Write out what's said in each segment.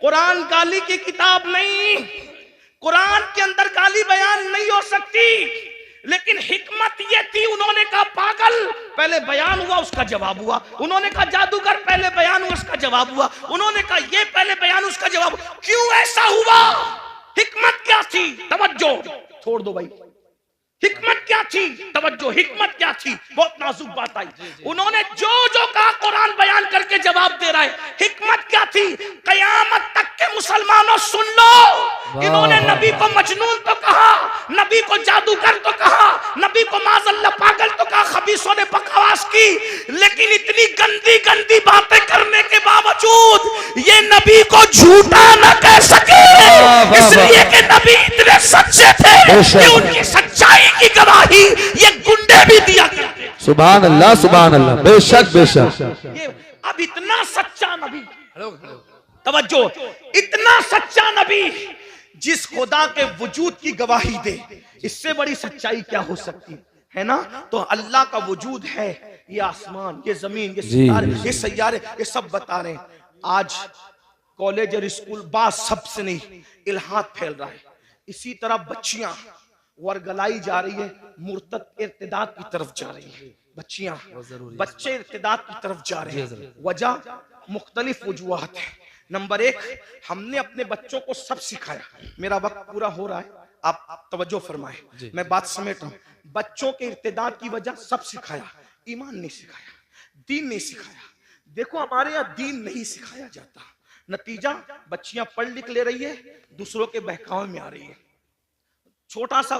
कुरान गाली की किताब नहीं, कुरान के अंदर गाली बयान नहीं हो सकती, लेकिन हिकमत ये थी, उन्होंने कहा पागल, पहले बयान हुआ उसका जवाब हुआ। उन्होंने कहा जादूगर, पहले बयान हुआ उसका जवाब हुआ। उन्होंने कहा ये, पहले बयान उसका जवाब। क्यों ऐसा हुआ? हिकमत क्या थी? तवज्जो। छोड़ दो भाई, हिकमत क्या थी? तवज्जो। हिकमत क्या थी? बहुत नाजुक बात आई। उन्होंने जो जो कहा कुरान बयान करके जवाब दे रहा है। हिकमत क्या थी? कयामत तक के मुसलमानों सुन लो, इन्होंने नबी को मजनून तो कहा, नबी को जादूगर तो कहा, नबी को माज़अल्लाह पागल तो कहा, खबीसों ने बकवास की, लेकिन इतनी गंदी गंदी बातें करने के बावजूद ये नबी को झूठा न कह सके, इसलिए कि नबी इतने सच्चे थे कि उनकी सच्चाई की गवाही ये गुंडे भी दिया करते। सुभान अल्लाह, सुभान अल्लाह, बेशक बेशक। ये अब इतना सच्चा नबी, तवज्जो, इतना सच्चा नबी जिस खुदा के वजूद की गवाही दे, इससे बड़ी सच्चाई क्या हो सकती है ना? तो अल्लाह का वजूद है, ये आसमान, ये जमीन, ये सितारे, ये सैयारे, ये सब बता रहे हैं। आज कॉलेज और स्कूल बात सबसे नहीं, इल्हाद फैल रहा है। इसी तरह बच्चियां वर्गलाई जा रही है, मुर्तद इर्तिदाद की तरफ जा रही है। बच्चियां, बच्चे इर्तिदाद की तरफ जा रहे हैं। वजह मुख्तलिफ वजूहात है। नंबर एक, हमने अपने बच्चों को सब सिखाया। मेरा वक्त पूरा हो रहा है, आप तवज्जो फरमाए, मैं बात समेट रहा हूं। बच्चों के इर्तिदाद की वजह सब सिखाया, ईमान नहीं सिखाया, दीन नहीं सिखाया। देखो हमारे यहाँ दीन नहीं सिखाया जाता, नतीजा बच्चियां पढ़ लिख ले रही है, दूसरों के बहकावे में आ रही है। छोटा सा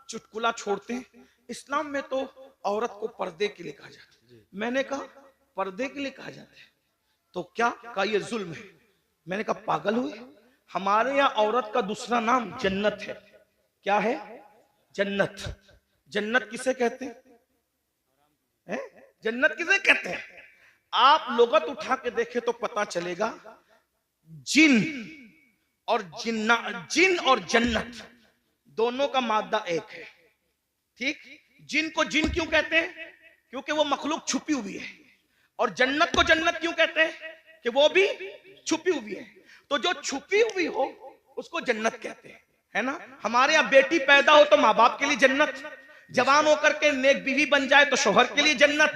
चुटकुला छोड़ते हैं, इस्लाम में तो औरत को पर्दे के लिए कहा जाता है। मैंने कहा पर्दे के लिए कहा जाता है तो क्या कहा? ये जुल्म है। मैंने कहा पागल हुए? हमारे यहाँ औरत का दूसरा नाम जन्नत है। क्या है? जन्नत। जन्नत किसे कहते हैं? जन्नत किसे कहते हैं? आप लोगत उठा के देखे तो पता चलेगा। जिन और जिन्ना, जिन और जन्नत दोनों का मादा एक है। ठीक? जिन को जिन क्यों कहते हैं? क्योंकि वो मखलूक छुपी हुई है। और जन्नत को जन्नत क्यों कहते हैं? कि वो भी छुपी हुई है। तो जो छुपी हुई हो उसको जन्नत कहते हैं, है ना? हमारे यहाँ बेटी पैदा हो तो माँ बाप के लिए जन्नत, जवान होकर के नेक बीवी बन जाए तो शोहर के लिए जन्नत,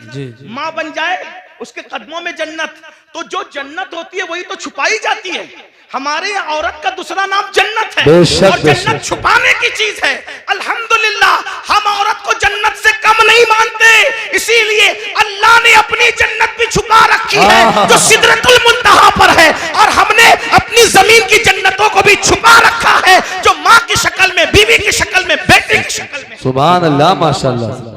माँ बन जाए उसके कदमों में जन्नत। तो जो जन्नत होती है वही तो छुपाई जाती है। हमारे यहाँ औरत का दूसरा नाम जन्नत है, और जन्नत छुपाने की चीज है। अल्हम्दुलिल्लाह हम औरत को जन्नत से कम नहीं मानते, इसीलिए अल्लाह ने अपनी जन्नत भी छुपा रखी है जो सिदरतुल मुंतहा पर है, और हमने अपनी जमीन की जन्नतों को भी छुपा रखा है जो माँ की शक्ल में, बीवी की शक्ल में, बेटे की शक्ल में। सुभान अल्लाह, माशाअल्लाह।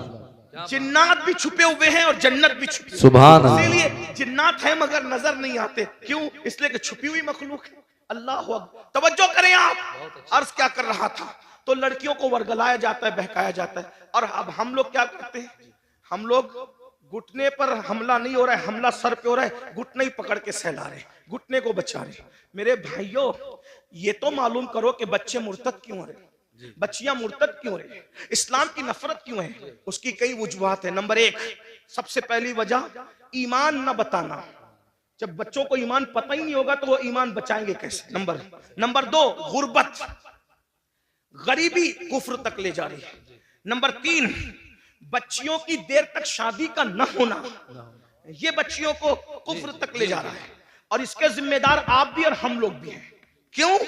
जिन्नात भी छुपे हुए हैं और जन्नत भी छुपी। सुभान अल्लाह। इसीलिए जिन्नात है मगर नजर नहीं आते। क्यों? इसलिए कि छुपी हुई मखलूक है। अल्लाह अकबर। तवज्जो करें आप। अर्ज क्या कर रहा था? तो लड़कियों को वर्गलाया जाता है, बहकाया जाता है। और अब हम लोग क्या करते हैं? हम लोग घुटने पर हमला नहीं हो रहा है, हमला सर पे हो रहा है, घुटने ही पकड़ के सहला रहे, घुटने को बचा रहे। मेरे भाइयों, ये तो मालूम करो कि बच्चे मुर्तद क्यों हो रहे, बच्चियां मुर्तद क्यों रहे, इस्लाम की नफरत क्यों है? उसकी कई वजूहात है। नंबर एक, सबसे पहली वजह ईमान न बताना। जब बच्चों को ईमान पता ही नहीं होगा तो वो ईमान बचाएंगे कैसे? नंबर दो, गुर्बत, गरीबी कुफ्र तक ले जा रही है। नंबर तीन, बच्चियों की देर तक शादी का न होना, ये बच्चियों को कुफ्र तक ले जा रहा है। और इसके जिम्मेदार आप भी और हम लोग भी हैं। क्यों?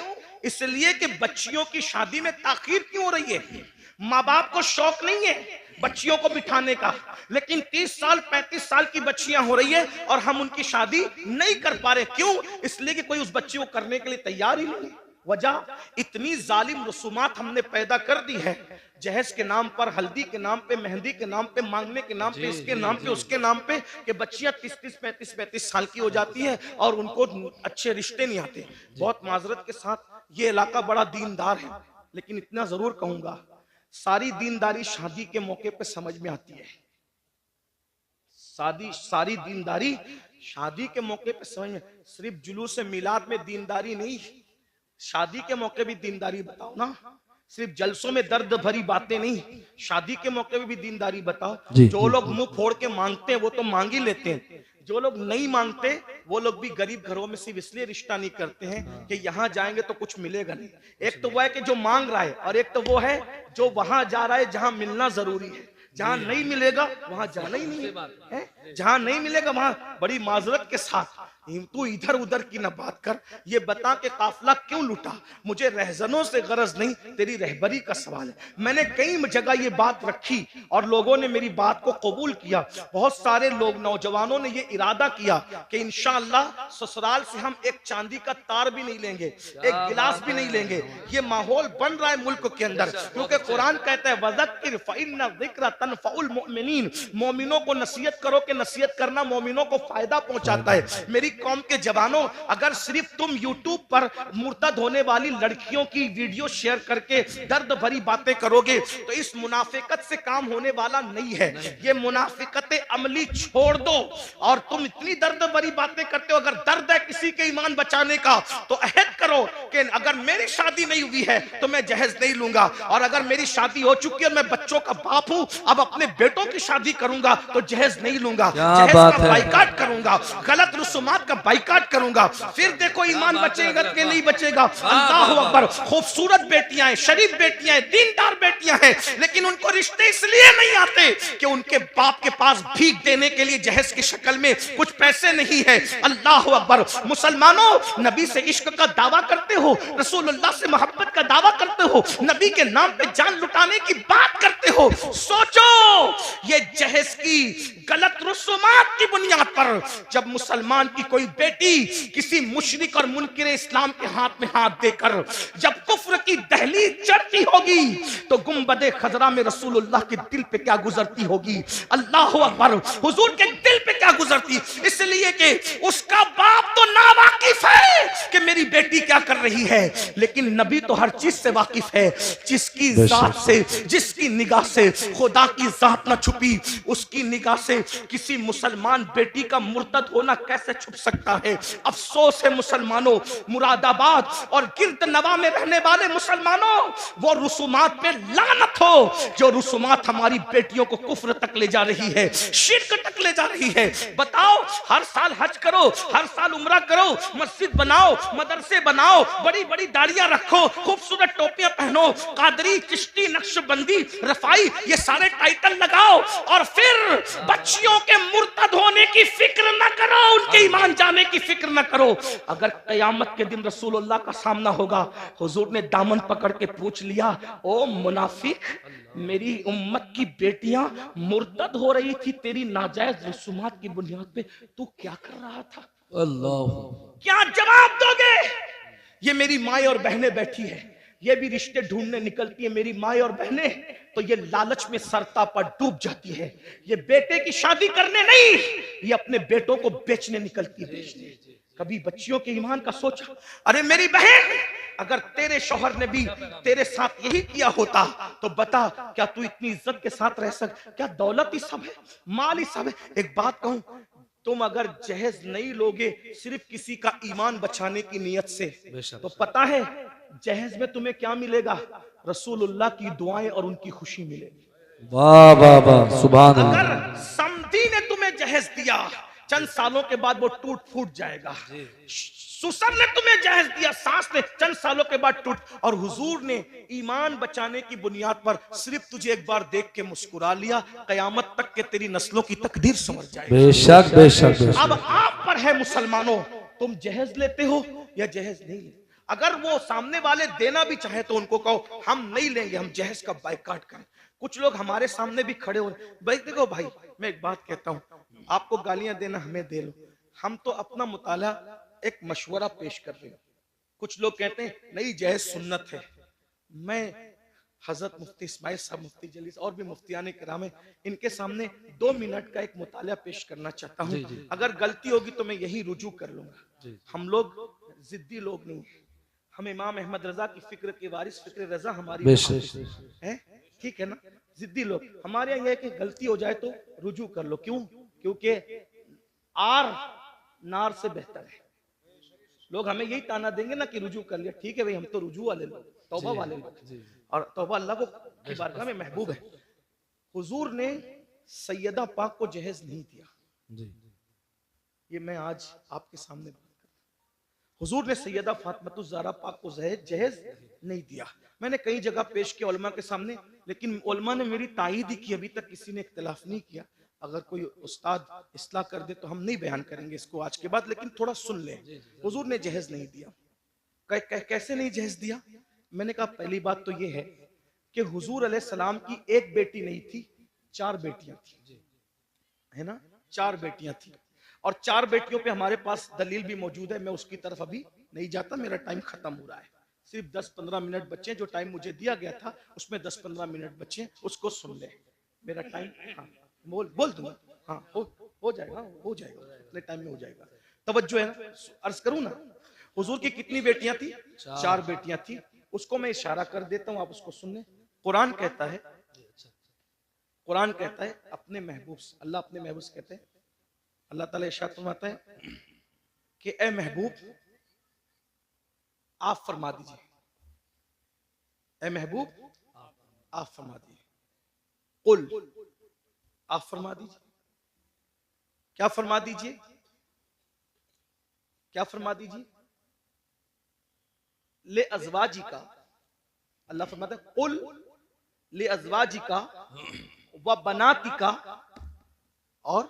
इसलिए कि बच्चियों की शादी में ताखीर क्यों हो रही है? माँ बाप को शौक नहीं है बच्चियों को बिठाने का, लेकिन 30 साल 35 साल की बच्चियां हो रही है और हम उनकी शादी नहीं कर पा रहे। क्यों? इसलिए कि कोई उस बच्ची को करने के लिए तैयार ही नहीं। वजह, इतनी जालिम रसूमात हमने पैदा कर दी है, जहेज के नाम पर, हल्दी के नाम पे, मेहंदी के नाम पे, मांगने के नाम पे, इसके नाम पे, उसके नाम पे, कि बच्चियां 30-30, 35-35 साल की हो जाती है और उनको अच्छे रिश्ते नहीं आते। बहुत माजरत के साथ, ये इलाका बड़ा दीनदार है, लेकिन इतना जरूर कहूंगा, सारी दीनदारी शादी के मौके पे समझ में आती है। सारी दीनदारी शादी के मौके पे समझ में, सिर्फ जुलूस मिलाद में दीनदारी नहीं, शादी के मौके भी दीनदारी बताओ ना। सिर्फ जलसों में दर्द भरी बातें नहीं, शादी के मौके पे भी दीनदारी बताओ। जो लोग मुंह फोड़ के मांगते हैं वो तो मांग ही लेते हैं, जो लोग नहीं मांगते वो लोग भी गरीब घरों में सिर्फ इसलिए रिश्ता नहीं करते हैं कि यहां जाएंगे तो कुछ मिलेगा नहीं। एक तो वो है कि जो मांग रहा है, और एक तो वो है जो वहां जा रहा है जहां मिलना जरूरी है। जहां नहीं मिलेगा वहां जाना ही नहीं है। जहां नहीं मिलेगा वहां बड़ी माजरत के साथ तू इधर उधर की ना बात कर, ये बता के काफिला क्यों लूटा। मुझे रहजनों से गरज नहीं, तेरी रहबरी का सवाल है। मैंने कई जगह ये बात रखी और लोगों ने मेरी बात को कबूल किया। बहुत सारे लोग नौजवानों ने ये इरादा किया कि इंशाअल्लाह ससुराल से हम एक चांदी का तार भी नहीं लेंगे, एक गिलास भी नहीं लेंगे। ये माहौल बन रहा है मुल्क के अंदर, क्योंकि कुरान कहता है वज़क्किर फ़इन्न ज़िक्र तनफ़उल मुमिनीन, मोमिनों को नसीहत करो कि नसीहत करना मोमिनों को फायदा पहुंचाता है। मेरी कौम के जवानों, अगर सिर्फ तुम यूट्यूब पर मुर्तद होने वाली लड़कियों की वीडियो शेयर करके दर्द भरी बातें करोगे तो इस मुनाफिकत से काम होने वाला नहीं है। ये मुनाफिकत अमली छोड़ दो। और तुम इतनी दर्द भरी बातें करते हो, अगर दर्द है किसी के ईमान बचाने का तो अहद करो कि अगर मेरी शादी नहीं हुई है तो मैं जहेज नहीं लूंगा, और अगर मेरी शादी हो चुकी है, मैं बच्चों का बाप हूं, अब अपने बेटों की शादी करूंगा तो जहेज नहीं लूंगा, जहेज का बाइकाट करूंगा, गलत रसूमात का बाइकाट करूंगा। फिर देखो ईमान बचेगा कि नहीं बचेगा। अल्लाह अकबर। खूबसूरत बेटियां हैं, शरीफ बेटियां हैं, दीनदार बेटियां हैं, लेकिन उनको रिश्ते इसलिए नहीं आते कि उनके बाप के पास भीख देने के लिए जहेज की शक्ल में कुछ पैसे नहीं है। अल्लाह अकबर। मुसलमानों, नबी से इश्क का दावा करते हो, रसूलुल्लाह से मोहब्बत का दावा करते हो, नबी के नाम पे जान लुटाने की बात करते हो। सोचो, ये जहेज की गलत रसूमात की बुनियाद पर जब मुसलमान की कोई बेटी किसी मुशरिक और मुनकिर इस्लाम के हाथ में हाथ देकर जब कुफ्र की दहलीज चढ़ती होगी तो गुंबदे खजरा में रसूलुल्लाह के दिल पे क्या गुजरती होगी। अल्लाह अकबर। हुजूर के दिल पे क्या गुजरती, इसलिए कि उसका बाप तो नावाकिफ है कि मेरी बेटी क्या कर रही है, लेकिन नबी तो हर चीज से वाकिफ है। जिसकी जात से, जिसकी निगाह से खुदा की जात ना छुपी, उसकी निगाह से किसी मुसलमान बेटी का मुर्तद होना कैसे छुप सकता है। अफसोस है मुसलमानों, मुरादाबाद और गिरद नवा में रहने वाले मुसलमानों, वो रुसूमात पे लानत हो जो रुसूमात हमारी बेटियों को कुफ्र तक ले जा रही है, शिर्क तक ले जा रही है। बताओ, हर साल हज करो, हर साल उम्रा करो, मस्जिद बनाओ, मदरसे बनाओ, बड़ी बड़ी दाढ़ियां रखो, खूबसूरत टोपियां पहनो, कादरी, चिश्ती, नक्शबंदी, रफाई, ये सारे टाइटल लगाओ, और फिर बच्चियों के मुर्तद होने की फिक्र न करो, उनके ईमान जाने की फिक्र न करो। अगर कयामत के दिन रसूलुल्लाह का सामना होगा, हुजूर ने दामन पकड़ के पूछ लिया, ओ मुनाफिक, मेरी उम्मत की बेटियां मुर्तद हो रही थी तेरी नाजायज रसूमात की बुनियाद पे, तू क्या कर रहा था? अल्लाह। क्या जवाब दोगे? ये मेरी माए और बहनें बैठी है, ये भी रिश्ते ढूंढने निकलती है मेरी माए और बहनें, तो ये लालच में सरता पर डूब जाती है। ये बेटे की शादी करने नहीं, ये अपने बेटों को बेचने निकलती है। कभी बच्चियों के ईमान का सोचा? अरे मेरी बहन, अगर तेरे शौहर ने भी तेरे साथ यही किया होता तो बता, क्या तू इतनी इज्जत के साथ रह सक? क्या दौलत ही सब है, माल ही सब है? एक बात कहूं, तुम अगर जहेज नहीं लोगे सिर्फ किसी का ईमान बचाने की नियत से, तो पता है जहेज में तुम्हें क्या मिलेगा? रसूलुल्लाह की दुआएं और उनकी खुशी मिलेगी। वाह वाह वाह, सुभान अल्लाह। अगर समधी ने तुम्हें जहेज दिया, चंद सालों के बाद वो टूट फूट जाएगा। सुसर ने तुम्हें जहेज दिया, सास ने, चंद सालों के बाद टूट। और हुजूर ने ईमान बचाने की बुनियाद पर सिर्फ तुझे एक बार देख के मुस्कुरा लिया, कयामत तक के तेरी नस्लों की तकदीर समझ जाएगी। बेशक बेशक बेशक। अब आप पर है मुसलमानों, तुम जहेज लेते हो या जहेज नहीं लेते? अगर वो सामने वाले देना भी चाहे तो उनको कहो हम नहीं लेंगे, हम जहेज का बाइकाट करें। कुछ लोग हमारे सामने भी खड़े हो, भाई देखो भाई, मैं एक बात कहता हूं, आपको गालियां देना हमें दे लो, हम तो अपना मुताला एक मशवरा पेश कर रहे हैं। कुछ लोग कहते हैं नहीं जहेज सुन्नत है। मैं हजरत मुफ्ती इस्माइल साहब, मुफ्ती जलीस और भी मुफ्तियाने किराम है, इनके सामने 2 मिनट का एक मुताला पेश करना चाहता हूँ। अगर गलती होगी तो मैं यही रुजू कर लूंगा। हम लोग जिद्दी लोग नहीं, हम इमाम अहमद रजा की फिक्र के वारिस, फिक्र रजा हमारी है, ठीक है ना? जिद्दी लोग हमारे यहाँ कि गलती हो जाए तो रुजू कर लो। क्यों? क्योंकि आर नार से बेहतर है। लोग हमें यही ताना देंगे ना कि रुजू कर लिया, ठीक है भाई, हम तो रुजू वाले लोग, तौबा वाले लोग, और तौबा अल्लाह को की बारगाह में महबूब है। हुजूर ने सैयदा पाक को जहेज नहीं दिया, ये मैं आज आपके सामने बात कर, हुजूर ने सैयदा फातिमा ज़हरा पाक को जहेज नहीं दिया। मैंने कई जगह पेश किया उलमा के सामने, लेकिन उलमा ने मेरी तायीद ही की, अभी तक किसी ने इख्तिलाफ नहीं किया। अगर कोई उस्ताद इस्लाह कर दे तो हम नहीं बयान करेंगे इसको आज के बाद, लेकिन थोड़ा सुन ले। हुजूर ने जहेज नहीं दिया। कैसे नहीं जहेज दिया? मैंने कहा पहली बात तो ये है कि हुजूर अलैहिस्सलाम की एक बेटी नहीं थी, 4 बेटियां थी, है ना, 4 बेटियां थी। और 4 बेटियों पे हमारे पास दलील भी मौजूद है। मैं उसकी तरफ अभी नहीं जाता, मेरा टाइम खत्म हो रहा है। सिर्फ 10-15 मिनट बच्चे, जो टाइम मुझे दिया गया था उसमें 10-15 मिनट बच्चे, उसको सुन ले। मेरा टाइम, हाँ बोल दूंगा, हाँ हो जाएगा, इतने टाइम में हो जाएगा। तवज्जो है ना, अर्ज करूं ना। हुजूर की कितनी बेटियां थी? 4 बेटियां थी। उसको मैं इशारा कर देता हूं, आप उसको सुन ले। कुरान कहता है अपने महबूब, अल्लाह अपने महबूब से कहते हैं, अल्लाह ताला इरशाद फरमाता है कि ए महबूब आप फरमा दीजिए, ए महबूब आप फरमा दीजिए, कुल आप फरमा दीजिए। क्या फरमा दीजिए? क्या फरमा दीजिए? ले अज़वाजी का, अल्लाह फरमाता है कुल ले अज़वाजी का व बनाती का और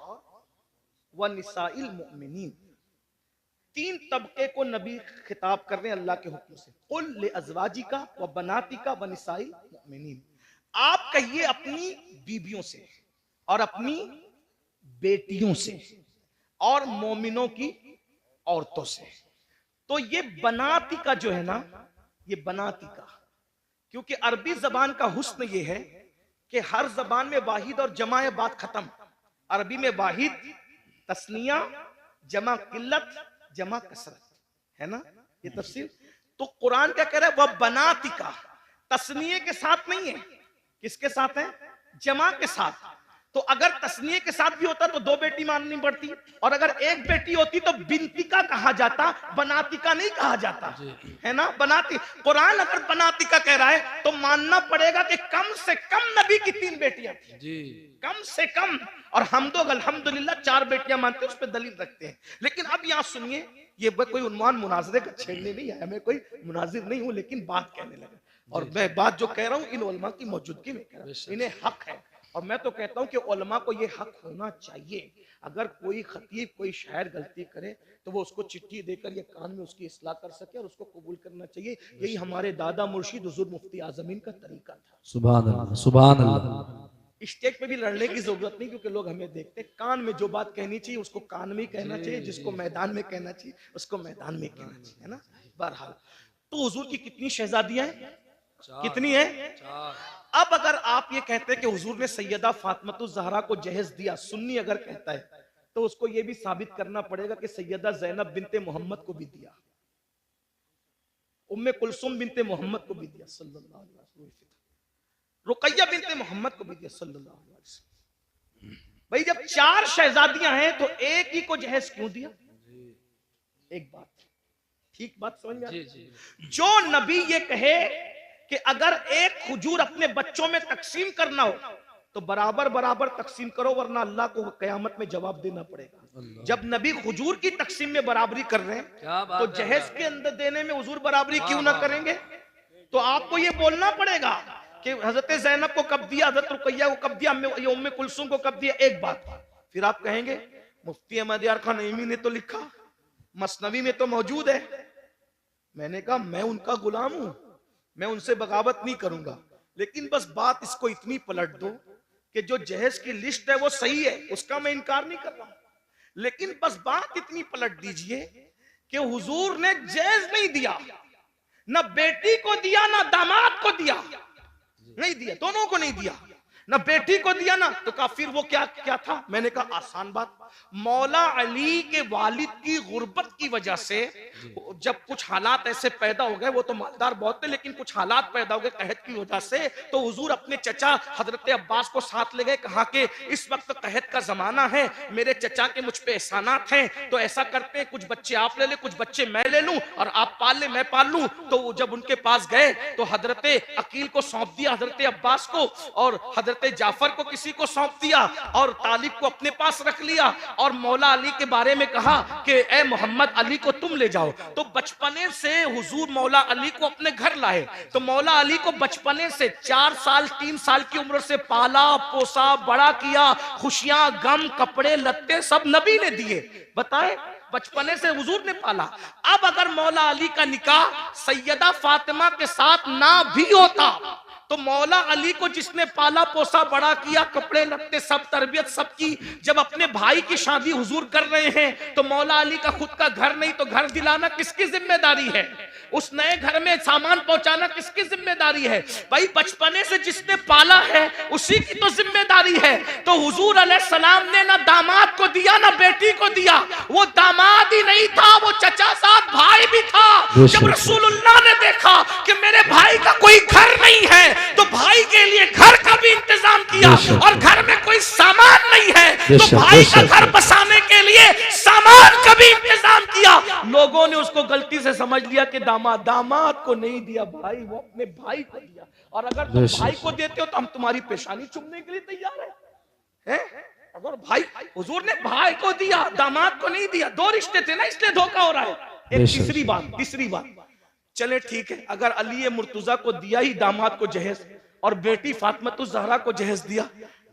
व निसाइल मुमिनीन। 3 तबके को नबी खिताब कर रहे हैं अल्लाह के हुक्म से। कुल ले अज़वाजी का व बनाती का व निसाइल मुमिनीन। आप कहिए अपनी बीबियों से और अपनी बेटियों से और मोमिनों की औरतों से। तो ये बनाती का जो है ना, ये बनाती का, क्योंकि अरबी जबान का हुस्न ये है कि हर जबान में वाहिद और जमा है, बात खत्म। अरबी में वाहिद तस्निया, जमा किल्लत, जमा कसरत, है ना, ये तफसीर। तो कुरान क्या कह रहा है? वह बनाती का, तस्निये के साथ नहीं है, किसके साथ है? जमा के साथ। तो अगर तस्निये के साथ भी होता तो 2 बेटी माननी पड़ती, और अगर एक बेटी होती तो बिनतिका कहा जाता, बनातिका नहीं कहा जाता, है ना, बनाती। कुरान अगर बनातिका कह रहा है तो मानना पड़ेगा कि कम से कम नबी की 3 बेटियां थी जी, कम से कम। और हम तो अल्हम्दुलिल्लाह 4 बेटियां मानते हैं, उस पर दलील रखते हैं। लेकिन अब यहाँ सुनिए, ये कोई उन्वान मुनाजरे का छेड़ने नहीं आया, मैं कोई मुनाजिर नहीं हूं, लेकिन बात कहने लगा। और मैं बात जो कह रहा हूं इन उलमा की मौजूदगी में कह रहा हूं, इन्हें हक है। और मैं तो कहता हूं कि उलमा को ये हक होना चाहिए, अगर कोई खतीब कोई शायर गलती करे तो वो उसको चिट्ठी देकर या कान में उसकी इस्लाह कर सके और उसको कबूल करना चाहिए। यही हमारे दादा मुर्शिद हुजूर मुफ्ती आजमीन का तरीका था। सुभान अल्लाह, सुभान अल्लाह। स्टेज पे भी लड़ने की जरूरत नहीं, क्योंकि लोग हमें देखते हैं। कान में जो बात कहनी चाहिए उसको कान में ही कहना चाहिए, जिसको मैदान में कहना चाहिए उसको मैदान में कहना चाहिए, है ना। बहरहाल, तो हुजूर की कितनी शहजादियां हैं? कितनी है? 4। अब अगर आप ये कहते हैं कि हुजूर ने सैयदा फातिमा ज़हरा को जहेज दिया, सुन्नी अगर कहता है, तो उसको ये भी साबित करना पड़ेगा कि सैयदा ज़ैनब बिनते मोहम्मद को भी दिया, उम्मे कुलसुम बिनते मोहम्मद को भी दिया सल्लल्लाहु अलैहि वसल्लम, रुकैया बिनते मोहम्मद को भी दिया सल्लल्लाहु अलैहि वसल्लम। भाई जब 4 शहजादियां हैं तो एक ही को जहेज क्यों दिया? एक बात, ठीक बात समझ में? जो नबी ये कहे कि अगर एक खजूर अपने बच्चों में तकसीम करना हो तो बराबर बराबर तकसीम करो, वरना अल्लाह को कयामत में जवाब देना पड़ेगा। जब नबी खजूर की तकसीम में बराबरी कर रहे हैं तो जहेज के अंदर देने में हुजूर बराबरी क्यों ना करेंगे? तो आपको ये बोलना पड़ेगा कि हजरत ज़ैनब को कब दिया, हजरत रुकैया को कब दिया, उम्मे कुलसुम को कब दिया। एक बात, फिर आप कहेंगे मुफ्ती अहमद यार खान नईमी ने तो लिखा, मसनवी में तो मौजूद है। मैंने कहा मैं उनका गुलाम हूं, मैं उनसे बगावत नहीं करूंगा, लेकिन बस बात इसको इतनी पलट दो कि जो जहेज की लिस्ट है वो सही है, उसका मैं इनकार नहीं कर रहा हूं, लेकिन बस बात इतनी पलट दीजिए कि हुजूर ने जहेज नहीं दिया, ना बेटी को दिया ना दामाद को दिया, नहीं दिया, दोनों को नहीं दिया, ना बेटी को दिया ना। तो कहा फिर वो क्या क्या था? मैंने कहा आसान बात, मौला अली के वालिद की गुर्बत की वजह से जब कुछ हालात ऐसे पैदा हो गए, वो तो मालदार बहुत थे लेकिन कुछ हालात पैदा हो गए कहत की वजह से, तो हुजूर अपने चचा हजरत अब्बास को साथ ले गए, कहा कि इस वक्त कहत का जमाना है, मेरे चचा के मुझ पे एहसानात हैं, तो ऐसा करते हैं कुछ बच्चे आप ले ले, कुछ बच्चे मैं ले लूं, और आप पाल ले मैं पाल लूं। तो जब उनके पास गए तो हजरत अकील को सौंप दिया हजरत अब्बास को, और हजरत जाफर को किसी को सौंप दिया, और तालिब को अपने पास रख लिया। और मौला अली के बारे में कहा कि ए मोहम्मद, अली को तुम ले जाओ। तो बचपने से हुजूर मौला अली को अपने घर लाए। तो मौला अली को बचपने से 4 साल 3 साल की उम्र से पाला पोसा बड़ा किया, खुशियां गम कपड़े लत्ते सब नबी ने दिए। बताए, बचपने से हुजूर ने पाला। अब अगर मौला अली का निकाह सैयदा फातिमा के साथ ना भी होता तो मौला अली को जिसने पाला पोसा बड़ा किया, कपड़े लत्ते सब तरबियत सबकी, जब अपने भाई की शादी हुजूर कर रहे हैं तो मौला अली का खुद का घर नहीं तो घर दिलाना किसकी जिम्मेदारी है? उस नए घर में सामान पहुंचाना किसकी जिम्मेदारी है? भाई बचपने से जिसने पाला है उसी की तो जिम्मेदारी है। तो हुजूर अलैहिस्सलाम ने ना दामाद को दिया ना बेटी को दिया, वो दामाद ही नहीं था, वो चचा साहब भाई भी था। जब रसूलुल्लाह ने देखा कि मेरे भाई का कोई घर नहीं है तो भाई के लिए घर का भी इंतजाम किया, और घर में कोई सामान नहीं है तो भाई का घर बसाने के लिए सामान का भी इंतजाम किया। लोगों ने उसको गलती से समझ लिया कि दामाद को नहीं दिया भाई, वो अपने भाई को दिया। और अगर तुम भाई को देते हो तो हम तुम्हारी पेशानी चूमने के लिए तैयार हैं? अगर भाई, हुजूर ने भाई को दिया दामाद को नहीं दिया, 2 रिश्ते थे ना, इसलिए धोखा हो रहा है। एक तीसरी बात, चले ठीक है, अगर अली मुर्तजा को दिया ही दामाद को जहेज और बेटी फातिमा ज़हरा को जहेज दिया,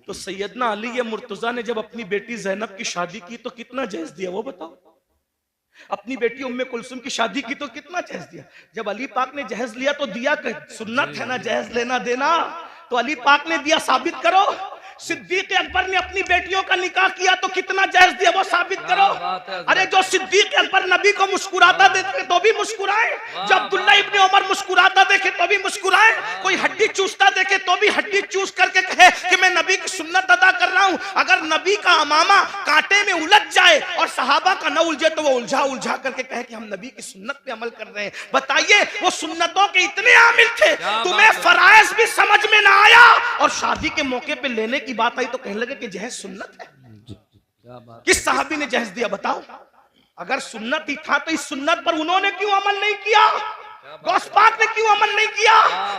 तो सैयदना अली मुर्तजा ने जब अपनी बेटी ज़ैनब की शादी की तो कितना जहेज दिया वो बताओ? अपनी बेटी उम्मे कुलसुम की शादी की तो कितना जहेज दिया? जब अली पाक ने जहेज लिया तो दिया, सुन्नत है ना जहेज लेना देना, तो अली पाक ने दिया, साबित करो। सिद्दीक अकबर ने अपनी बेटियों का निकाह किया तो कितना जहेज दिया वो साबित करो। अरे जो सिद्दीक अकबर नबी को मुस्कुराता देखे तो भी मुस्कुराए, जब अब्दुल्ला इब्ने उमर मुस्कुराता देखे तो भी मुस्कुराए, कोई हड्डी चूसता देखे तो भी हड्डी चूस करके कहे कि मैं नबी की सुन्नत अदा कर रहा हूं। अगर नबी का अमामा कांटे में उलझ जाए और सहाबा का न उलझे तो वो उलझा करके कहे कि हम नबी की सुन्नत पे अमल कर रहे हैं। बताइए, वो सुन्नतों के इतने आमिल थे, तुम्हें फराइज भी समझ में ना आया और शादी के मौके पे लेने की बात आई तो कहने लगे कि जहेज सुन्नत है। किस सहाबी ने जहेज दिया बताओ? अगर सुन्नत ही था तो इस सुन्नत पर उन्होंने क्यों अमल नहीं किया? गौस पाक ने क्यों अमल नहीं किया?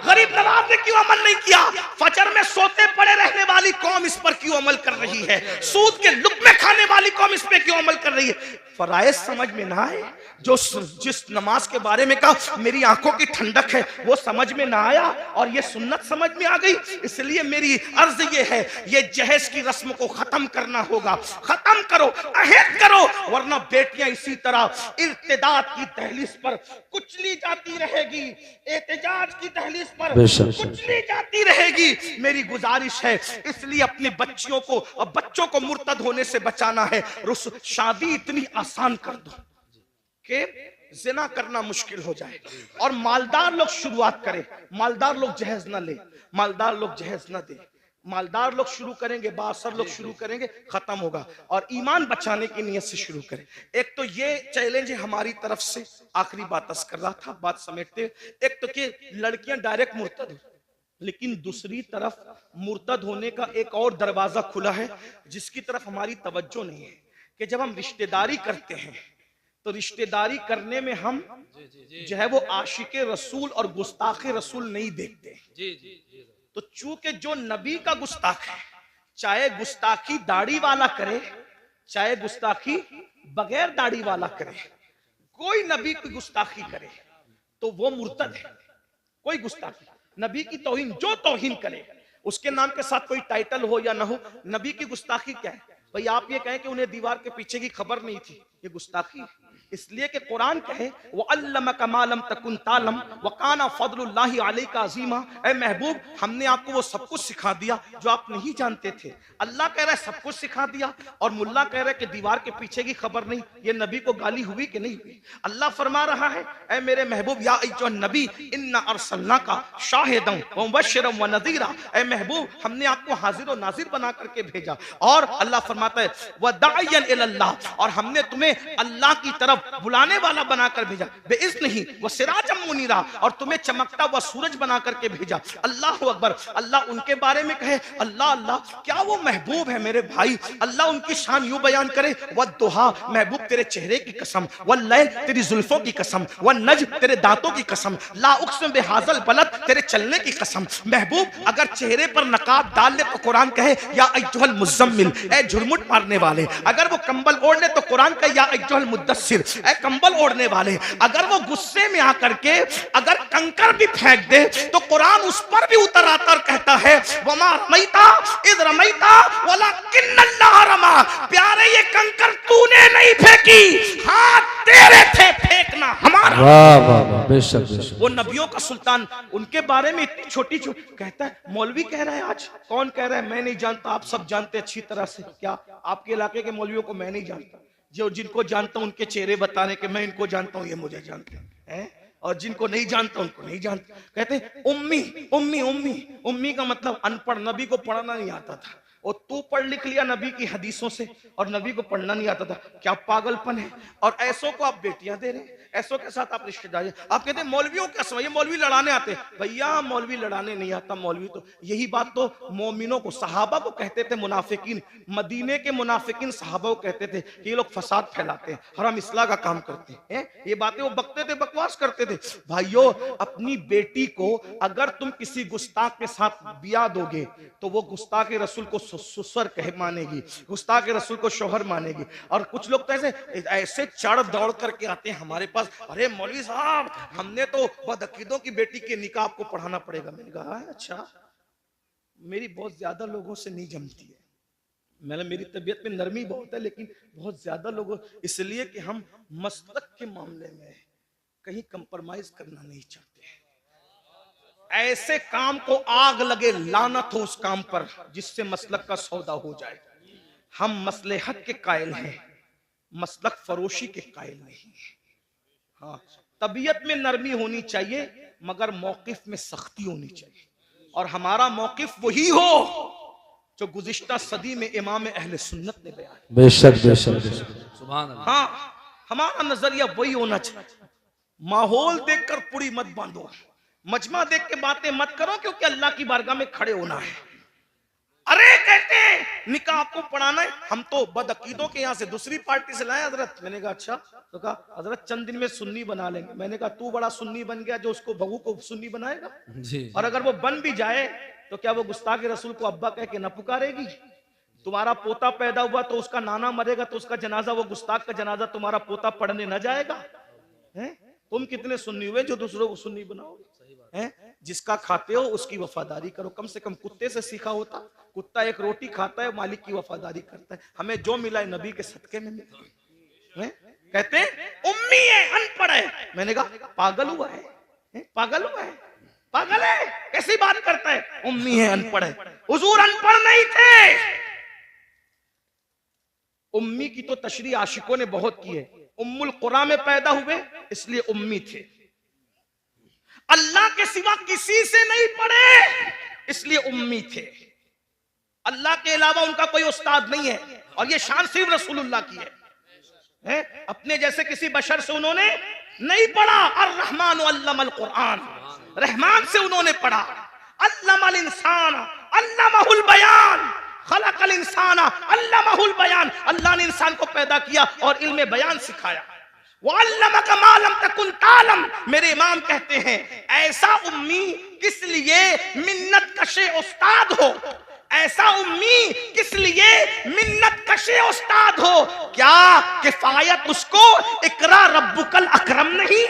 गरीब नवाज ने क्यों अमल नहीं किया? फजर में सोते पड़े रहने वाली कौम इस पर क्यों अमल कर रही है? सूद के लुक़्मे खाने वाली कौम इस पे क्यों अमल कर रही है? फराइज समझ में ना आए, जो जिस नमाज के बारे में कहा मेरी आंखों की ठंडक है वो समझ में ना आया और ये सुन्नत समझ में आ गई। इसलिए मेरी अर्ज ये है, ये जहेज की रस्म को खत्म करना होगा। खत्म करो, अहद करो, वरना बेटियां इसी तरह इर्तिदाद की दहलीज पर कुचली जाती रहेगी, एहतजाज की दहलीज पर कुचली जाती रहेगी। मेरी गुजारिश है, इसलिए अपने बच्चियों को और बच्चों को मुर्तद होने से बचाना है। शादी इतनी आसान कर दो कि जिना करना मुश्किल हो जाए और मालदार लोग शुरुआत करें। मालदार लोग जहेज न ले, मालदार लोग जहेज न दे, मालदार लोग शुरू करेंगे, बासर लोग शुरू करेंगे, खत्म होगा। और ईमान बचाने की नियत से शुरू करें। एक तो ये चैलेंज है हमारी तरफ से, आखिरी बात अर्ज कर रहा था बात समेटते। एक तो कि लड़कियां डायरेक्ट मुर्तद हो, लेकिन दूसरी तरफ मुर्तद होने का एक और दरवाजा खुला है जिसकी तरफ हमारी तवज्जो नहीं है कि जब हम रिश्तेदारी करते हैं तो रिश्तेदारी करने में हम जो है वो आशिके रसूल और गुस्ताखे रसूल नहीं देखते। तो चूंकि जो नबी का गुस्ताख है, चाहे गुस्ताखी दाढ़ी वाला करे चाहे गुस्ताखी बगैर दाढ़ी वाला करे, कोई नबी की गुस्ताखी करे तो वो मुर्तद है। कोई गुस्ताखी, नबी की तौहीन, जो तौहीन करे उसके नाम के साथ कोई टाइटल हो या ना हो, नबी की गुस्ताखी क्या है? भाई आप ये कहें कि उन्हें दीवार के पीछे की खबर नहीं थी, ये गुस्ताखी। इसलिए कि कुरान कहे वो अल्लमका मा लम तकुन तालम व काना फदलुल्लाहि अलैका अज़ीमा। ए महबूब, हमने आपको वो सब कुछ सिखा दिया जो आप नहीं जानते थे। अल्लाह कह रहा है सब कुछ सिखा दिया और मुल्ला कह रहा है कि दीवार के पीछे की खबर नहीं। ये नबी को गाली हुई कि नहीं हुई? अल्लाह फरमा रहा है, ए मेरे महबूब, या अय्युहन नबी इन्ना अर्सलनाका शाहिदन व मुबश्शिरन व नज़ीरा। ए महबूब, हमने आपको हाजिर और नाजिर बना करके भेजा। और अल्लाह फरमाता है व दाइयन इलल्लाह, और हमने तुम्हें अल्लाह की तरफ तरफ बुलाने वाला बनाकर भेजा, बेइज़्न ही व सिराजम मुनीरा, और तुम्हें चमकता हुआ सूरज बना करके भेजा। अल्लाह अकबर। अल्लाह उनके बारे में कहे, अल्लाह अल्लाह क्या वो महबूब है मेरे भाई। अल्लाह उनकी शान यूं बयान करे, वद्दुहा महबूब तेरे चेहरे की कसम, वल्लैल तेरी जुल्फों की कसम, वन्नज्म तेरे दांतों की कसम, ला उक़्सिम बिहाज़ल बलद तेरे चलने की कसम। महबूब अगर चेहरे पर नकाब डाल ले तो कुरान कहे या अय्युहल मुज़्ज़म्मिल, ए झुरमुट मारने वाले। अगर वो कंबल ओढ़ ले तो कुरान कहे या अय्युहल मुद्दस्सिर, ए कंबल ओढ़ने वाले। अगर वो गुस्से में आकर के अगर कंकर भी फेंक दे तो कुरान उस पर भी उतर आता और कहता है वमा रमैता इज़ रमैता वलाकिन्नल्लाह रमा। प्यारे ये कंकर तूने नहीं फेंकी, हाथ तेरे थे, फेंकना हमारा। वाह वाह वाह, बेशक बेशक। वो नबियों का सुल्तान, उनके बारे में इतनी छोटी छोटी कहता है। मौलवी कह रहा है, आज कौन कह रहा है मैं नहीं जानता, आप सब जानते अच्छी तरह से। क्या आपके इलाके के मौलवियों को मैं नहीं जानता? जो जिनको जानता हूं उनके चेहरे बताने के मैं इनको जानता हूं, ये मुझे जानते हैं, और जिनको नहीं जानता उनको नहीं जानता। कहते हैं उम्मी उम्मी उम्मी। उम्मी का मतलब अनपढ़, नबी को पढ़ना नहीं आता था, और तू पढ़ लिख लिया नबी की हदीसों से और नबी को पढ़ना नहीं आता था। क्या पागलपन है। और ऐसों को आप बेटियां दे रहे हैं, ऐसों के साथ आप रिश्तेदारी। आप कहते हैं मौलवियों का समय, ये मौलवी लड़ाने आते हैं। भैया मौलवी लड़ाने नहीं आता, मौलवी तो यही बात तो मोमिनों को, सहाबा को कहते थे मुनाफिकीन। मदीने के मुनाफिकीन सहाबा को कहते थे कि ये लोग फसाद फैलाते हैं और हम इस्लाह का काम करते हैं। ये बातें वो बकते थे, बकवास करते थे। भाइयों अपनी बेटी को अगर तुम किसी गुस्ताख के साथ बिया दोगे तो वो गुस्ताख रसूल को ससुर कहे मानेगी, गुस्ताख रसूल को शौहर मानेगी। और कुछ लोग तो ऐसे चढ़ दौड़ करके आते हैं हमारे पास, अरे मौलवी साहब हमने तो बदअकीदों की बेटी के निकाह आपको पढ़ाना पड़ेगा। मैंने कहा अच्छा, मेरी बहुत ज्यादा लोगों से नहीं जमती है। मेरी तबीयत में नरमी बहुत है, लेकिन बहुत ज्यादा लोगों, इसलिए कि हम मसलक के मामले में कहीं कंप्रोमाइज करना नहीं चाहते हैं। ऐसे काम को आग लगे, लानत हो उस काम पर जिससे मसलक का सौदा हो जाए। हम मसलहत के कायल हैं, मसलक फरोशी के कायल नहीं। हाँ, तबीयत में नरमी होनी चाहिए मगर मौकिफ में सख्ती होनी चाहिए, और हमारा मौकिफ वही हो जो गुज़िश्ता सदी में इमाम अहले सुन्नत ने बयान। बेशक बेशक सुभान अल्लाह। हाँ, हमारा नजरिया वही होना चाहिए। माहौल देखकर पूरी मत बांधो, मजमा देख के बातें मत करो, क्योंकि अल्लाह की बारगाह में खड़े होना है। अरे कहते हैं निकाह आपको पढ़ाना है, हम तो बदअकीदों के यहाँ से दूसरी पार्टी से लाए हजरत। मैंने कहा अच्छा, तो कहा हजरत चंद दिन में सुन्नी बना लेंगे। मैंने कहा तू बड़ा सुन्नी बन गया जो उसको बहू को सुन्नी बनाएगा जी। और अगर वो बन भी जाए तो क्या वो गुस्ताख रसूल को अब्बा कह के न पुकारेगी? तुम्हारा पोता पैदा हुआ तो उसका नाना मरेगा तो उसका जनाजा, वो गुस्ताख का जनाजा तुम्हारा पोता पढ़ने न जाएगा? है? तुम कितने सुन्नी हुए जो दूसरों को सुन्नी बनाओगे? जिसका खाते हो उसकी वफादारी करो। कम से कम कुत्ते से सीखा होता। कुत्ता एक रोटी खाता है, मालिक की वफादारी करता है। हमें जो मिला है नबी के सदके में मिला है। कहते हैं उम्मी है, अनपढ़ है। मैंने कहा पागल हुआ है, पागल हुआ है, पागल है, कैसी बात करता है? उम्मी है, अनपढ़ है। हुजूर अनपढ़ नहीं थे। उम्मी की तो तशरीह आशिकों ने बहुत की है। उम्मुल कुरा में पैदा हुए इसलिए उम्मी थे। अल्लाह के सिवा किसी से नहीं पढ़े इसलिए उम्मी थे। अल्लाह के अलावा उनका कोई उस्ताद नहीं है, और ये शान सिर्फ रसूलुल्लाह की है। अपने जैसे किसी बशर से उन्होंने नहीं पढ़ा। अर्रहमान अल्लमल कुरान, रहमान से उन्होंने पढ़ा। अल्लमल इंसान अल्लमहुल बयान, खलकल इंसान अल्लमहुल बयान। अल्लाह ने इंसान को पैदा किया और इल्म बयान सिखाया। वअल्लमका मा लम तकुन तालम। मेरे इमाम कहते हैं ऐसा उम्मी किस लिए मिन्नत कशे उस्ताद हो, ऐसा उम्मी किस लिए मिन्नत कशे उस्ताद हो। क्या किफायत उसको इकरा रब्बुकल अकरम नहीं?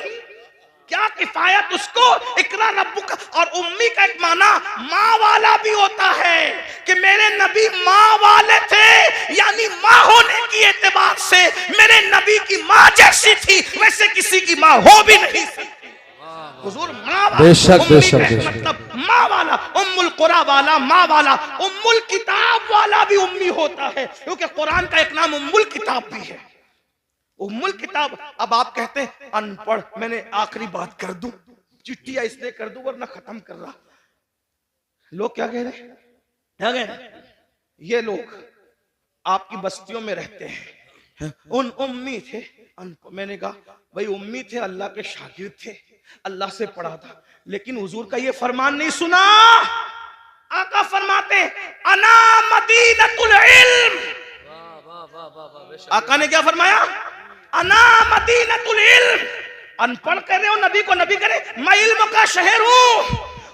क्या किफायत उसको इकरा रब्बुक। और उम्मी का एक माना माँ वाला भी होता है कि मेरे नबी माँ वाले थे, यानी माँ होने की एतबार से मेरे नबी की माँ जैसी थी, वैसे किसी की माँ हो भी नहीं सकती। हुजूर माँ वाला, मतलब माँ वाला, उम्मुल कुरा वाला, माँ वाला। उम्मुल किताब वाला भी उम्मी होता है, क्योंकि कुरान का एक नाम उम्मुल किताब भी है। उम्मुल किताब। अब आप कहते हैं अनपढ़। मैंने आखिरी बात कर दूं, चिट्ठियां इसलिए कर दूं वरना खत्म कर रहा। लोग क्या कह रहे हैं? क्या कह रहे? ये लोग आपकी बस्तियों में रहते हैं, उन उम्मी थे, मैंने कहा भाई उम्मी थे, अल्लाह के शागिर्द थे, अल्लाह से पढ़ा था, लेकिन हुजूर का ये फरमान नहीं सुना। आका फरमाते अना मदीनतुल इल्म। आका ने क्या फरमाया? अना मदीनतुल इल्म। अनपढ़ कह रहे हो नबी को, नबी करे मैं इल्म का शहर हूं,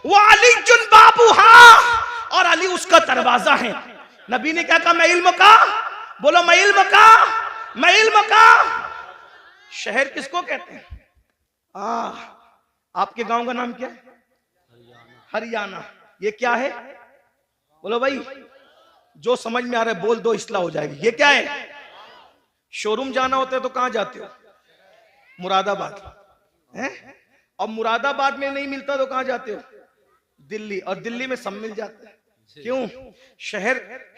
वो अली जुन बाबूहा, और अली उसका दरवाजा है। नबी ने क्या कहा? मैं इल्म का, बोलो मैं इल्म का, मैं इल्म का शहर किसको कहते हैं? आपके गांव का नाम क्या है? हरियाणा। ये क्या है? बोलो भाई, जो समझ में आ रहा है बोल दो, इस्लाह हो जाएगी। ये क्या है? शोरूम जाना होता है तो कहां जाते हो? मुरादाबाद है? और मुरादाबाद में नहीं मिलता तो कहां जाते हो? दिल्ली। और दिल्ली में सब मिल जाता है। क्यों?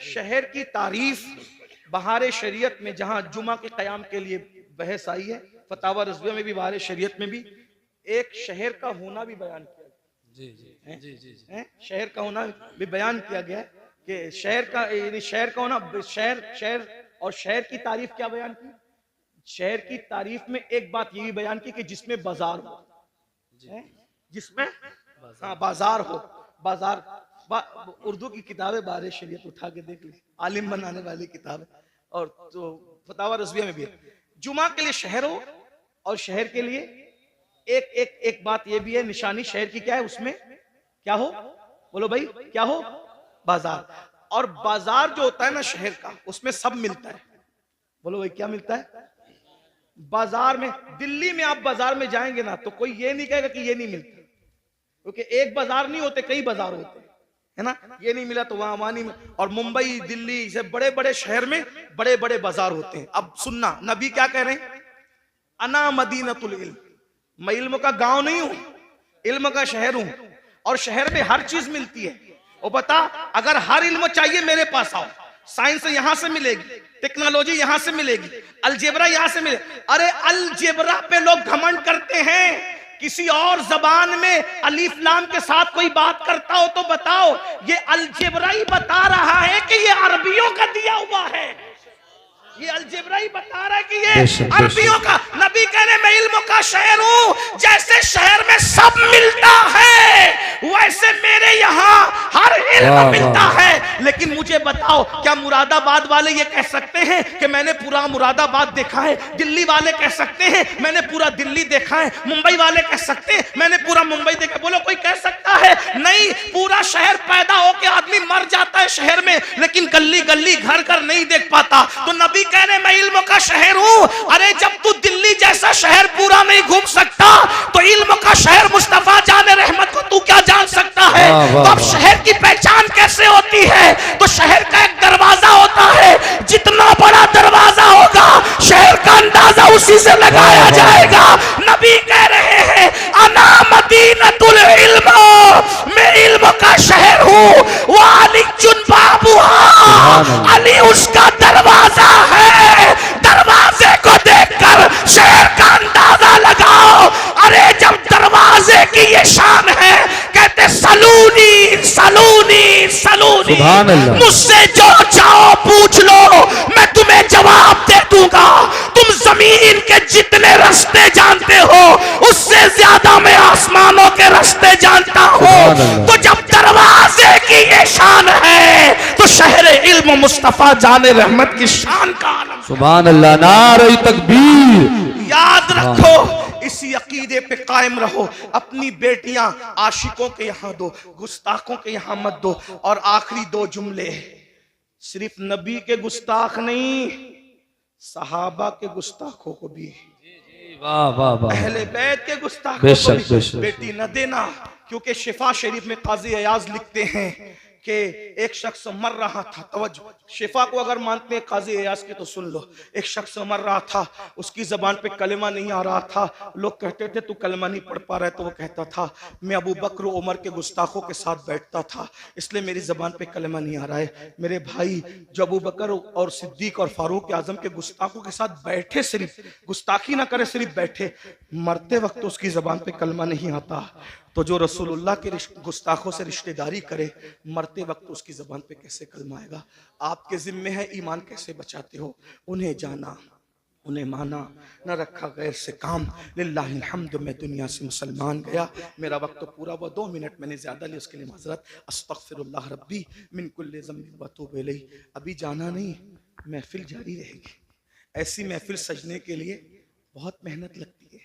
शहर की तारीफ बहार शरीयत में, जहां जुमा के कयाम के लिए बहस आई है, फतावा रज़विया में भी, बहार शरीयत में भी एक शहर का होना भी बयान किया गया। जी। शहर का होना भी बयान किया गया है कि शहर का होना, शहर और शहर की तारीफ क्या बयान की? शहर की तारीफ में एक बात ये भी बयान की कि जिसमें बाजार हो, जिसमें बाजार हो। बाजार उर्दू की किताब है, बारे शरीयत उठा के देख ली, आलिम बनाने वाली किताब है। और तो फतावा रज़विया में भी है, जुमा के लिए शहर हो और शहर के लिए एक बात ये भी है, निशानी शहर की क्या है? उसमें क्या हो? बोलो भाई, क्या हो? बाजार। और बाजार जो होता है ना शहर का, उसमें सब मिलता है। बोलो भाई, क्या मिलता है? बाजार में। दिल्ली में आप बाजार में जाएंगे ना तो कोई ये नहीं कहेगा कि ये नहीं मिलता, क्योंकि एक बाजार नहीं होते, कई बाजार होते है ना। ये नहीं मिला तो वहां नहीं मिला। और मुंबई, दिल्ली से बड़े बड़े शहर में बड़े बड़े बाजार होते हैं। अब सुनना, नबी क्या कह रहे हैं? अना मदीनतुल इल्म। मैं इल्म का गांव नहीं हूं, इल्म का शहर हूं, और शहर में हर चीज मिलती है। वो बता, अगर हर इल्म चाहिए मेरे पास आओ। साइंस यहां से मिलेगी, टेक्नोलॉजी यहां से मिलेगी, अलजेब्रा यहां से मिलेगी। अरे अलजेब्रा पे लोग घमंड करते हैं। किसी और जबान में अलीफ लाम के साथ कोई बात करता हो तो बताओ, ये अलजेब्रा ही बता रहा है कि ये अरबियों का दिया हुआ है। ये अलजेब्रा ही बता रहा है कि ये अरबियों का। नबी कहने मैं इल्म का शहर हूं, जैसे शहर में सब मिलता है वैसे मेरे यहाँ हर इल्म मिलता है। लेकिन मुझे बताओ, क्या मुरादाबाद वाले ये कह सकते हैं कि मैंने पूरा मुरादाबाद देखा है? दिल्ली वाले कह सकते हैं मैंने पूरा दिल्ली देखा है? मुंबई वाले कह सकते हैं मैंने पूरा मुंबई देखा? बोलो, कोई कह सकता है? नहीं। पूरा शहर पैदा होके आदमी मर जाता है शहर में, लेकिन गली गली घर घर नहीं देख पाता। तो नबी कहने मैं इल्म का शहर हूं। अरे जब तू दिल्ली जैसा शहर पूरा नहीं घूम सकता तो इल्म का शहर मुस्तफा जाने रहमत को तू क्या जान सकता है? तो अब शहर की पहचान कैसे होती है? तो शहर का एक दरवाजा होता है, जितना बड़ा दरवाजा होगा शहर का अंदाजा उसी से लगाया जाएगा। नबी कह रहे हैं अना मदीनतुल इल्म, मैं इल्म का शहर हूं। वो अली जुन बाबूहा, अली उसका दरवाजा है। दरवाजे को देखकर शहर का अंदाजा लगाओ। अरे जब दरवाजे की ये शान है, कहते सलूनी सलूनी सलूनी, मुझसे जो चाहो पूछ लो, मैं तुम्हें जवाब दे दूंगा। तुम जमीन के जितने रास्ते जानते हो उससे ज्यादा मैं आसमानों के रास्ते जानता हूं। तो जब दरवाजे की ये शान है तो शहर इल्म मुस्तफा जाने रहमत की शान का आलम। सुभान अल्लाह, नारे तकबीर। याद रखो, इसी अकीदे पे कायम रहो। अपनी बेटियां आशिकों के यहां दो, गुस्ताखों के यहां मत दो। और आखिरी दो जुमले, सिर्फ नबी के गुस्ताख नहीं, सहाबा के गुस्ताखों को भी, वाह वाह वाह, अहले बैत के गुस्ताखों को भी बेटी न देना। क्योंकि शिफा शरीफ में काजी अयाज लिखते हैं कि एक शख्स मर रहा था। तवज्जो, शिफा को अगर मानते हैं काजी अयाज की तो सुन लो। एक शख्स मर रहा था, उसकी जबान पे कलमा नहीं आ रहा था। लोग कहते थे तू कलमा नहीं पढ़ पा रहा है, तो वो कहता था मैं अबू बकर उमर के गुस्ताखों के साथ बैठता था, इसलिए मेरी जबान पे कलमा नहीं आ रहा है। मेरे भाई जो अबू बकर और सिद्दीक और फारूक आजम के गुस्ताखों के साथ बैठे, सिर्फ गुस्ताखी ना करे, सिर्फ बैठे, मरते वक्त उसकी जबान पे कलमा नहीं आता। तो जो रसूलुल्लाह के गुस्ताखों से रिश्तेदारी करे, मरते वक्त उसकी जबान पे कैसे कलमा आएगा? आपके जिम्मे है ईमान कैसे बचाते हो, उन्हें जाना। उन्हें माना न रखा गैर से काम। लिल्लाहिल हम्द। मैं दुनिया से मुसलमान गया। मेरा वक्त तो पूरा हुआ, 2 मिनट मैंने ज़्यादा लिया, उसके लिए माज़रत। अस्तग़फिरुल्लाह रब्बी मिन कुल्लि ज़ंबिन व अतूबु इलैह। अभी जाना नहीं, महफिल जारी रहेगी। ऐसी महफिल सजने के लिए बहुत मेहनत लगती है।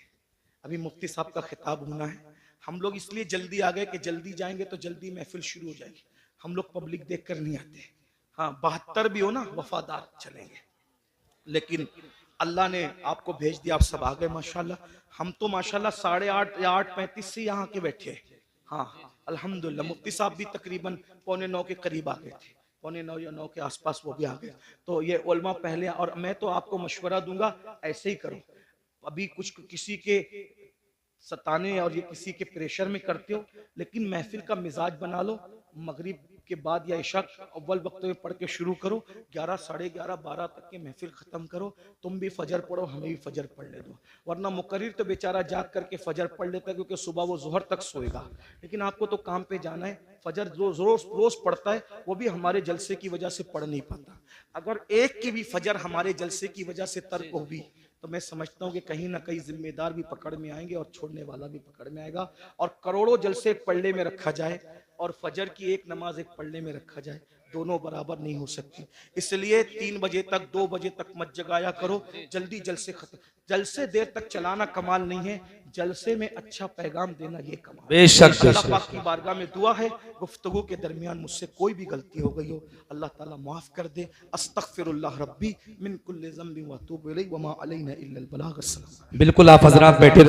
अभी मुफ्ती साहब का खिताब होना है। हम लोग इसलिए जल्दी आ गए कि जल्दी जाएंगे तो जल्दी महफिल शुरू हो जाएगी। हम लोग पब्लिक देख कर नहीं आते। हाँ, 72 भी हो ना, वफादार चलेंगे। लेकिन अल्लाह ने आपको भेज दिया, आप सब आ गए माशाल्लाह। हम तो माशाल्लाह 8:30 या 8:35 से यहाँ के बैठे हैं। हाँ अल्हम्दुलिल्लाह। मुफ्ती साहब भी तकरीबन 8:45 के करीब आ गए थे, 8:45 या 9 के आसपास वो भी आ गए। तो ये उलमा पहले, और मैं तो आपको मशवरा दूंगा ऐसे ही करो। अभी कुछ किसी के सताने और ये किसी के प्रेशर में करते हो, लेकिन महफिल का मिजाज बना लो। मगरिब के बाद या इशा अव्वल वक्त में पढ़ के शुरू करो, 11, 11:30, 12 तक के महफिल ख़त्म करो। तुम भी फजर पढ़ो, हमें भी फजर पढ़ ले दो। वरना मुकर्रिर तो बेचारा जाग करके फजर पढ़ लेता है, क्योंकि सुबह वो जोहर तक सोएगा। लेकिन आपको तो काम पे जाना है। फजर रोज रोज रोज पढ़ता है, वो भी हमारे जलसे की वजह से पढ़ नहीं पाता। अगर एक की भी फजर हमारे जलसे की वजह से तर्क होगी, तो मैं समझता हूँ कि कहीं ना कहीं जिम्मेदार भी पकड़ में आएंगे और छोड़ने वाला भी पकड़ में आएगा। और करोड़ों जलसे एक पल्ले में रखा जाए और फजर की एक नमाज एक पल्ले में रखा जाए, दोनों बराबर नहीं हो सकती। इसलिए 3 बजे तक, 2 बजे तक मत जगाया करो। जल्दी जलसे खत्म। जलसे देर तक चलाना कमाल नहीं है, जलसे में अच्छा पैगाम देना ये कमाल। बेशक अल्लाह पाक की बारगाह में दुआ है, गुफ्तगू के दरमियान मुझसे कोई भी गलती हो गई हो, अल्लाह ताला माफ कर दे। अस्तग़फिरुल्लाह रब्बी मिन कुल्लि ज़ंबिन व अतूबु इलैहि व मा अलैना इल्लल बलाग। अस्सलाम। बिल्कुल आप हजरात बैठे